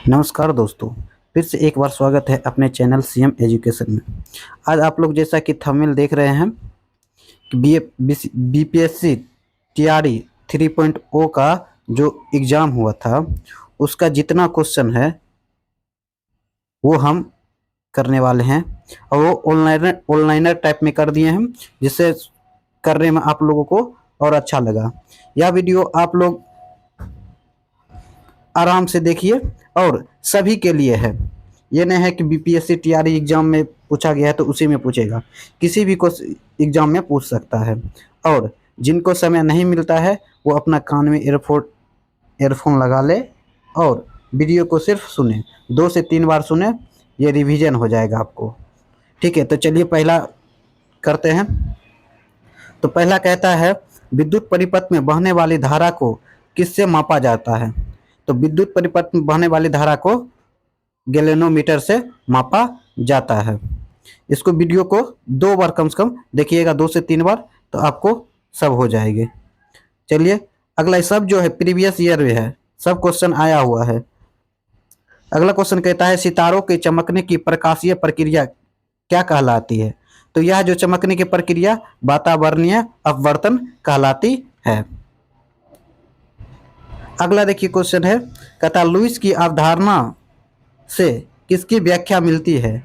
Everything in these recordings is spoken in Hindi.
नमस्कार दोस्तों, फिर से एक बार स्वागत है अपने चैनल सीएम एजुकेशन में। आज आप लोग जैसा कि थंबनेल देख रहे हैं कि बीपीएससी टीआरई 3.0 का जो एग्ज़ाम हुआ था उसका जितना क्वेश्चन है वो हम करने वाले हैं और वो ऑनलाइनर टाइप में कर दिए हैं, जिससे करने में आप लोगों को और अच्छा लगा। यह वीडियो आप लोग आराम से देखिए और सभी के लिए है। ये नहीं है कि बीपीएससी टीआरई एग्ज़ाम में पूछा गया है तो उसी में पूछेगा, किसी भी को एग्ज़ाम में पूछ सकता है। और जिनको समय नहीं मिलता है वो अपना कान में ईयरफोन लगा ले और वीडियो को सिर्फ सुने, 2 से 3 बार सुने, ये रिवीजन हो जाएगा आपको। ठीक है, तो चलिए पहला करते हैं। तो पहला कहता है, विद्युत परिपथ में बहने वाली धारा को किससे मापा जाता है? तो विद्युत परिपथ में बहने वाली धारा को गैल्वेनोमीटर से मापा जाता है। इसको वीडियो को 2 बार कम से कम देखिएगा, 2 से 3 बार, तो आपको सब हो जाएंगे। चलिए अगला, सब जो है प्रीवियस ईयर में है, सब क्वेश्चन आया हुआ है। अगला क्वेश्चन कहता है, सितारों के चमकने की प्रकाशीय प्रक्रिया क्या कहलाती है? तो यह जो चमकने की प्रक्रिया वातावरणीय अपवर्तन कहलाती है। अगला देखिए क्वेश्चन है, कहता लुईस की अवधारणा से किसकी व्याख्या मिलती है?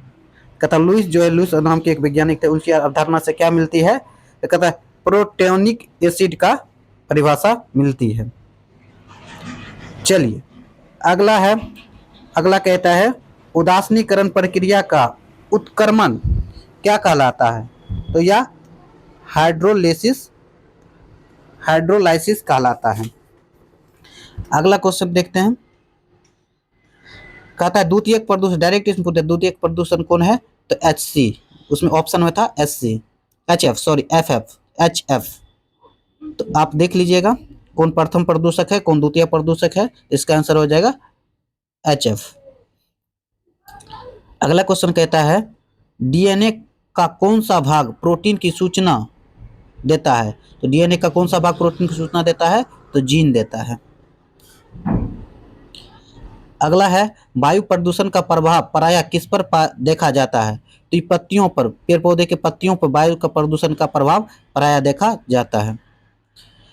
कहता लुईस जो है, लुईस नाम के एक वैज्ञानिक थे, उनकी अवधारणा से क्या मिलती है? तो कहता है प्रोटोनिक एसिड का परिभाषा मिलती है। चलिए अगला कहता है, उदासीनीकरण प्रक्रिया का उत्क्रमण क्या कहलाता है? तो यह हाइड्रोलाइसिस कहलाता है। अगला क्वेश्चन देखते हैं, कहता है द्वितीयक प्रदूषण, डायरेक्ट इसमें पूछते हैं द्वितीयक प्रदूषण कौन है? तो HC, उसमें ऑप्शन में था HF। तो आप देख लीजिएगा कौन प्रथम प्रदूषक है, कौन द्वितीय प्रदूषक है। इसका आंसर हो जाएगा HF। अगला क्वेश्चन कहता है, डीएनए का कौन सा भाग प्रोटीन की सूचना देता है? तो डीएनए का कौन सा भाग प्रोटीन की सूचना देता है? तो जीन देता है। अगला है, वायु प्रदूषण का प्रभाव प्रायः किस पर देखा जाता है? तो ये पत्तियों पर, पेड़ पौधे के पत्तियों पर वायु का प्रदूषण का प्रभाव प्रायः देखा जाता है।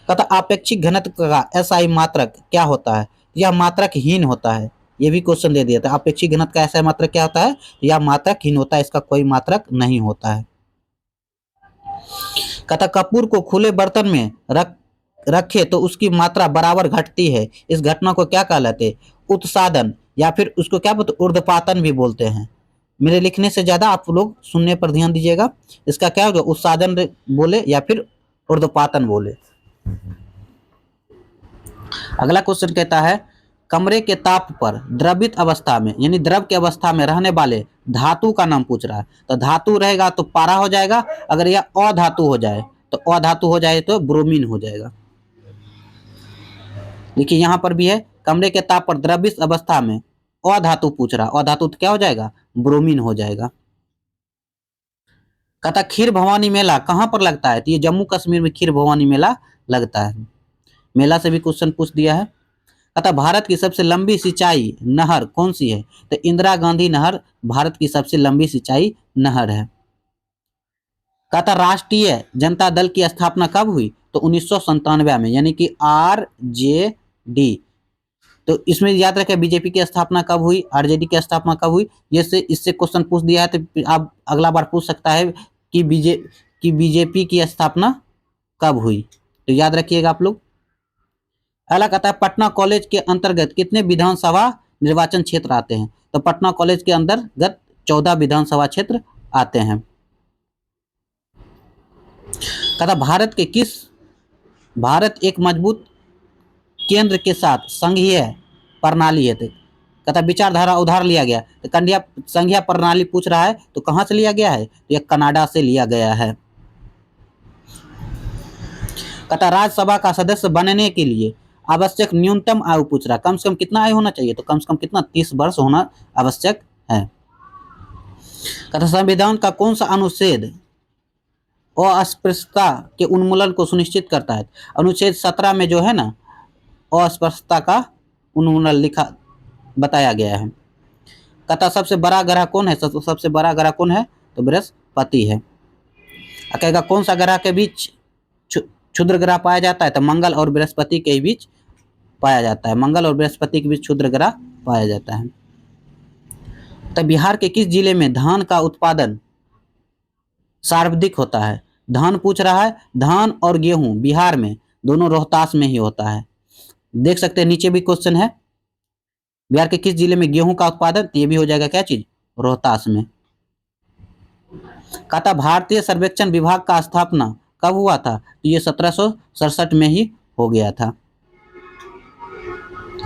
कहता आपेक्षिक घनत्व का SI मात्रक क्या होता है? यह मात्रकहीन होता है। ये भी क्वेश्चन दे दिया था, आपेक्षिक घनत्व का SI मात्रक क्या होता है? यह मात्रकहीन होता है, इसका कोई मात्रक नहीं होता है। कहता कपूर को खुले बर्तन में रखे तो उसकी मात्रा बराबर घटती है, इस घटना को क्या कहलाते? उत्सादन, या फिर उसको क्या बोलते? ऊर्ध्वपातन भी बोलते हैं। मेरे लिखने से ज्यादा आप लोग सुनने पर ध्यान दीजिएगा। इसका क्या होगा? उत्सादन बोले या फिर ऊर्ध्वपातन बोले। अगला क्वेश्चन कहता है, कमरे के ताप पर द्रवित अवस्था में, यानी द्रव की अवस्था में रहने वाले धातु का नाम पूछ रहा है। तो धातु रहेगा तो पारा हो जाएगा, अगर यह अधातु हो जाए तो अधातु हो जाए तो ब्रोमीन हो जाएगा। देखिए यहां पर भी है, कमरे के ताप पर द्रवित अवस्था में अधातु पूछ रहा, अधातु तो क्या हो जाएगा? ब्रोमीन हो जाएगा। कहता खीर भवानी मेला कहां पर लगता है? तो ये जम्मू कश्मीर में खीर भवानी मेला लगता है। मेला से भी क्वेश्चन पूछ दिया है। कहता भारत की सबसे लंबी सिंचाई नहर कौन सी है? तो इंदिरा गांधी नहर भारत की सबसे लंबी सिंचाई नहर है। कहता राष्ट्रीय जनता दल की स्थापना कब हुई? तो 1997 में, यानी कि RJD। तो इसमें याद रखें बीजेपी की स्थापना कब हुई, RJD की स्थापना कब हुई। ये से इससे क्वेश्चन पूछ दिया है तो आप अगला बार पूछ सकता है कि बीजेपी की स्थापना कब हुई, तो याद रखिएगा आप लोग। अगला कहता है पटना कॉलेज के अंतर्गत कितने विधानसभा निर्वाचन क्षेत्र आते हैं? तो पटना कॉलेज के अंतर्गत 14 विधानसभा क्षेत्र आते हैं। कहता भारत एक मजबूत केंद्र के साथ संघीय प्रणाली है। कहता विचारधारा उधार लिया गया, तो संघीय प्रणाली पूछ रहा है तो कहां से लिया गया है? तो यह कनाडा से लिया गया है। कहता राज्यसभा का सदस्य बनने के लिए आवश्यक न्यूनतम आयु पूछ रहा है, कम से कम कितना आयु होना चाहिए? तो कम से कम कितना? 30 वर्ष होना आवश्यक है। कहता संविधान का कौन सा अनुच्छेद अस्पृश्यता के उन्मूलन को सुनिश्चित करता है? अनुच्छेद 17 में जो है ना, अस्पृश्यता का उन्मूलन लिखा बताया गया है। कहता सबसे बड़ा ग्रह कौन है, सबसे बड़ा ग्रह कौन है, तो बृहस्पति है। कहेगा कौन सा ग्रह के बीच क्षुद्र ग्रह पाया जाता है, तो मंगल और बृहस्पति के बीच पाया जाता है, मंगल और बृहस्पति के बीच क्षुद्र ग्रह पाया जाता है। तो बिहार के किस जिले में धान का उत्पादन सर्वाधिक होता है? धान पूछ रहा है, धान और गेहूं बिहार में दोनों रोहतास में ही होता है। देख सकते हैं नीचे भी क्वेश्चन है, बिहार के किस जिले में गेहूं का उत्पादन, तो ये भी हो जाएगा क्या चीज, रोहतास में। कहता भारतीय सर्वेक्षण विभाग का स्थापना कब हुआ था, तो ये 1767 में ही हो गया था।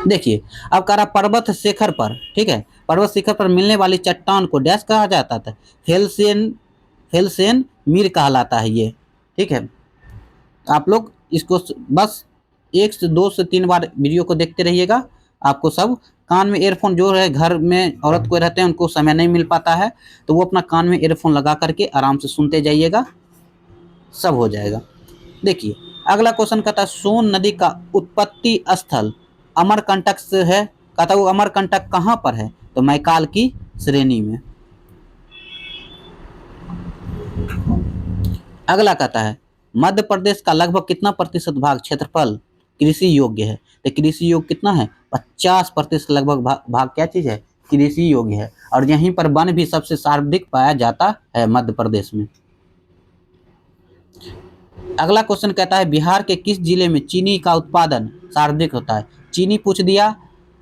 देखिए अब कह रहा पर्वत शिखर पर, ठीक है, पर्वत शिखर पर मिलने वाली चट्टान को डैश कहा जाता था, फेल्सेन मीर कहलाता है ये, ठीक है। आप लोग इसको बस 1 से 2 से 3 बार वीडियो को देखते रहिएगा, आपको सब। कान में ईयरफोन जो है, घर में औरत कोई रहते हैं उनको समय नहीं मिल पाता है, तो वो अपना कान में ईयरफोन लगा करके आराम से सुनते जाइएगा, सब हो जाएगा। देखिए अगला क्वेश्चन कहता है सोन नदी का उत्पत्ति स्थल अमरकंटक से है, कहता वो अमरकंटक कहाँ पर है, तो मैकाल की श्रेणी में। अगला कहता है मध्य प्रदेश का लगभग कितना प्रतिशत भाग क्षेत्रफल कृषि योग्य है, तो कृषि योग्य कितना है, 50% लगभग भाग क्या चीज है, कृषि योग्य है। और यहीं पर वन भी सबसे सर्वाधिक पाया जाता है मध्य प्रदेश में। अगला क्वेश्चन कहता है बिहार के किस जिले में चीनी का उत्पादन सर्वाधिक होता है, चीनी पूछ दिया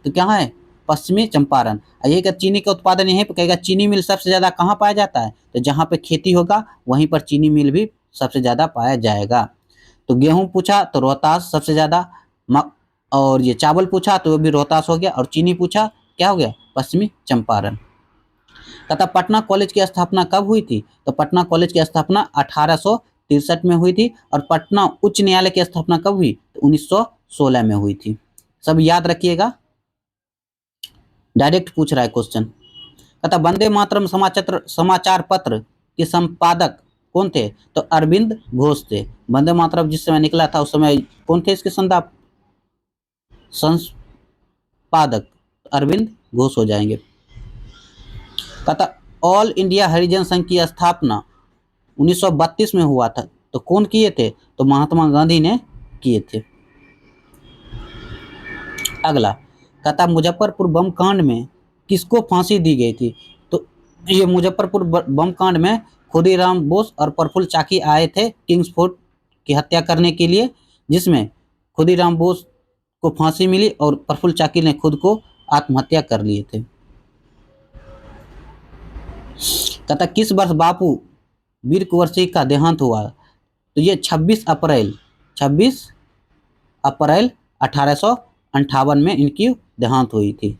तो क्या है, पश्चिमी चंपारण। ये क्या चीनी का उत्पादन यहीं पर, कहेगा चीनी मिल सबसे ज्यादा कहाँ पाया जाता है, तो जहाँ पे खेती होगा वहीं पर चीनी मिल भी सबसे ज्यादा पाया जाएगा। तो गेहूं पूछा तो रोहतास सबसे ज्यादा, और ये चावल पूछा तो वो भी रोहतास हो गया, और चीनी पूछा क्या हो गया, पश्चिमी चंपारण। तथा पटना कॉलेज की स्थापना कब हुई थी, तो पटना कॉलेज की स्थापना 1863 में हुई थी, और पटना उच्च न्यायालय की स्थापना कब हुई, तो 1916 में हुई थी। सब याद रखिएगा, डायरेक्ट पूछ रहा है क्वेश्चन। कहता वंदे मातरम समाचार पत्र के संपादक कौन थे, तो अरविंद घोष थे। वंदे मातरम जिस समय निकला था उस समय कौन थे इसके संपादक, अरविंद घोष हो जाएंगे। कहता ऑल इंडिया हरिजन संघ की स्थापना 1932 में हुआ था, तो कौन किए थे, तो महात्मा गांधी ने किए थे। अगला कहता मुजफ्फरपुर बम कांड में किसको फांसी दी गई थी, तो ये मुजफ्फरपुर बम कांड में खुदीराम बोस और प्रफुल्ल चाकी आए थे किंग्सफोर्ड की हत्या करने के लिए, जिसमें खुदीराम बोस को फांसी मिली और प्रफुल्ल चाकी ने खुद को आत्महत्या कर लिए थे। कहता किस वर्ष बापू वीर कुंवर सिंह का देहांत हुआ, तो ये 26 अप्रैल 1858 में इनकी देहांत हुई थी।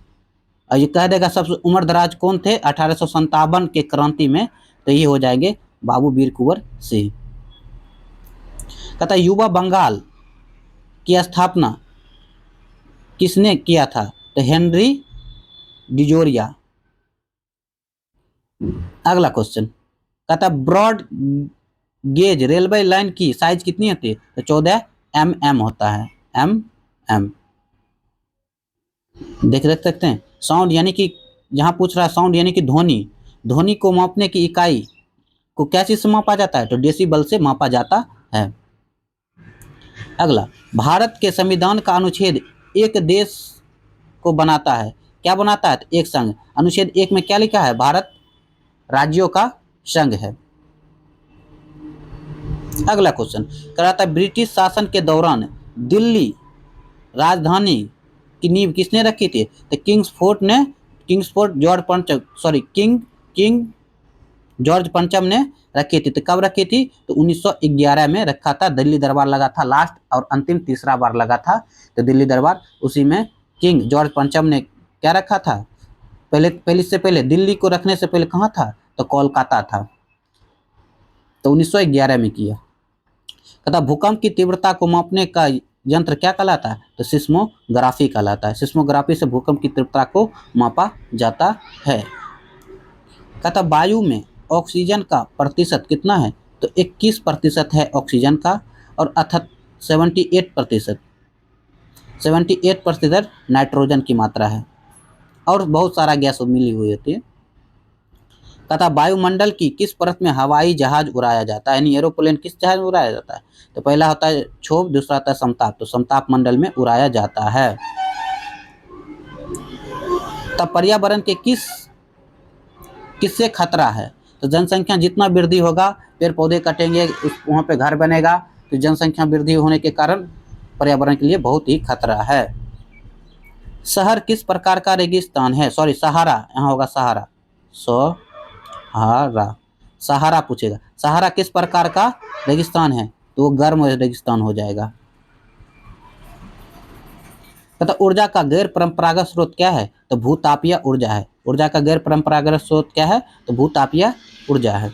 और ये कह देगा सबसे उम्र दराज कौन थे 1857 के क्रांति में, तो ये हो जाएंगे बाबू वीर कुंवर सिंह। कहता युवा बंगाल की स्थापना किसने किया था, तो हेनरी डिजोरिया। अगला क्वेश्चन कहता ब्रॉड गेज रेलवे लाइन की साइज कितनी होती है, तो 14 mm होता है, mm। देख सकते हैं साउंड, यानी कि यहाँ पूछ रहा है साउंड यानी कि ध्वनि, ध्वनि को मापने की इकाई को क्या चीज से मापा जाता है, तो डेसिबल से मापा जाता है। अगला भारत के संविधान का अनुच्छेद एक देश को बनाता है, क्या बनाता है, तो एक संघ। अनुच्छेद 1 में क्या लिखा है, भारत राज्यों का संघ है। अगला क्वेश्चन कराता है ब्रिटिश शासन के दौरान दिल्ली राजधानी की नींव किसने रखी थी, तो किंग जॉर्ज पंचम ने रखी थी। तो कब रखी थी, तो 1911 में रखा था। दिल्ली दरबार लगा था लास्ट और अंतिम तीसरा बार लगा था, तो दिल्ली दरबार उसी में किंग जॉर्ज पंचम ने क्या रखा था, पहले दिल्ली को रखने से पहले कहाँ था, तो कोलकाता था, तो 1911 में किया। कहता भूकंप की तीव्रता को मापने का यंत्र क्या कहलाता है, तो सिस्मोग्राफी कहलाता है। सिस्मोग्राफी से भूकंप की तीव्रता को मापा जाता है। कहता वायु में ऑक्सीजन का प्रतिशत कितना है, तो 21% है ऑक्सीजन का, और 78% नाइट्रोजन की मात्रा है। और बहुत सारा गैस मिली हुई होती है। कहता वायुमंडल की किस परत में हवाई जहाज उड़ाया जाता है, यानी एरोप्लेन किस जहाज में उड़ाया जाता है? तो पहला होता है क्षोभ, दूसरा होता है समताप, तो समताप मंडल में उड़ाया जाता है। तब पर्यावरण के किससे खतरा है? तो जनसंख्या जितना वृद्धि होगा, पेड़ पौधे कटेंगे, वहाँ पे घर बनेगा, तो जनसंख्या वृद्धि होने के कारण पर्यावरण के लिए बहुत ही खतरा है। शहर किस प्रकार का रेगिस्तान है? सॉरी, सहारा, यहाँ होगा सहारा, सहारा, सहारा पूछेगा। सहारा किस प्रकार का रेगिस्तान है? तो वो गर्म रेगिस्तान हो जाएगा। तथा ऊर्जा का गैर परंपरागत स्रोत क्या है? तो भूतापीय ऊर्जा है। ऊर्जा का गैर परंपरागत स्रोत क्या है? तो भूतापीय ऊर्जा है।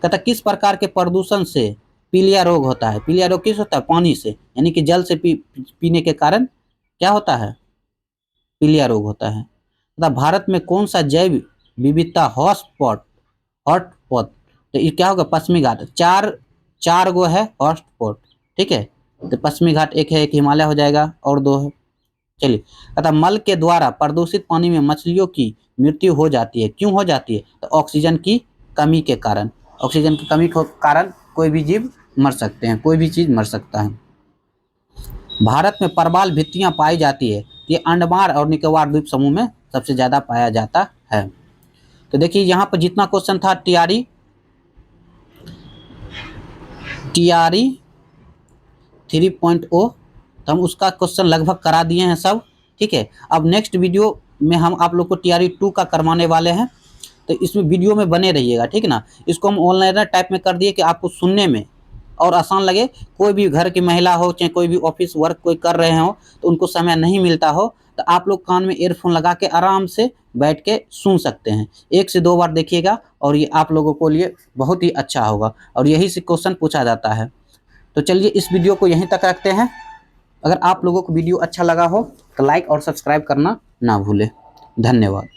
कहता किस प्रकार के प्रदूषण से पीलिया रोग होता है? पीलिया रोग किस होता है? पानी से, यानी कि जल से पीने के कारण क्या होता है? पीलिया रोग होता है। तथा भारत में कौन सा जैव विविधता हॉटस्पॉट, तो ये क्या होगा? पश्चिमी घाट। चार गो है हॉटस्पॉट, ठीक है। तो पश्चिमी घाट एक है, एक हिमालय हो जाएगा, और दो है। चलिए, कहता मल के द्वारा प्रदूषित पानी में मछलियों की मृत्यु हो जाती है, क्यों हो जाती है? तो ऑक्सीजन की कमी के कारण। ऑक्सीजन की कमी के कारण कोई भी जीव मर सकते हैं, कोई भी चीज मर सकता है। भारत में प्रवाल भित्तियां पाई जाती है, ये अंडमान और निकोबार द्वीप समूह में सबसे ज्यादा पाया जाता है। तो देखिए यहाँ पर जितना क्वेश्चन था टीआरई 3.0, तो हम उसका क्वेश्चन लगभग करा दिए हैं सब, ठीक है। अब नेक्स्ट वीडियो में हम आप लोग को टीआरई 2 का करवाने वाले हैं, तो इसमें वीडियो में बने रहिएगा, ठीक है ना। इसको हम ऑनलाइन टाइप में कर दिए कि आपको सुनने में और आसान लगे। कोई भी घर की महिला हो, चाहे कोई भी ऑफिस वर्क कोई कर रहे हो, तो उनको समय नहीं मिलता हो, तो आप लोग कान में ईयरफोन लगा के आराम से बैठ के सुन सकते हैं। 1 से 2 बार देखिएगा और ये आप लोगों को लिए बहुत ही अच्छा होगा, और यही से क्वेश्चन पूछा जाता है। तो चलिए इस वीडियो को यहीं तक रखते हैं। अगर आप लोगों को वीडियो अच्छा लगा हो तो लाइक और सब्सक्राइब करना ना भूलें। धन्यवाद।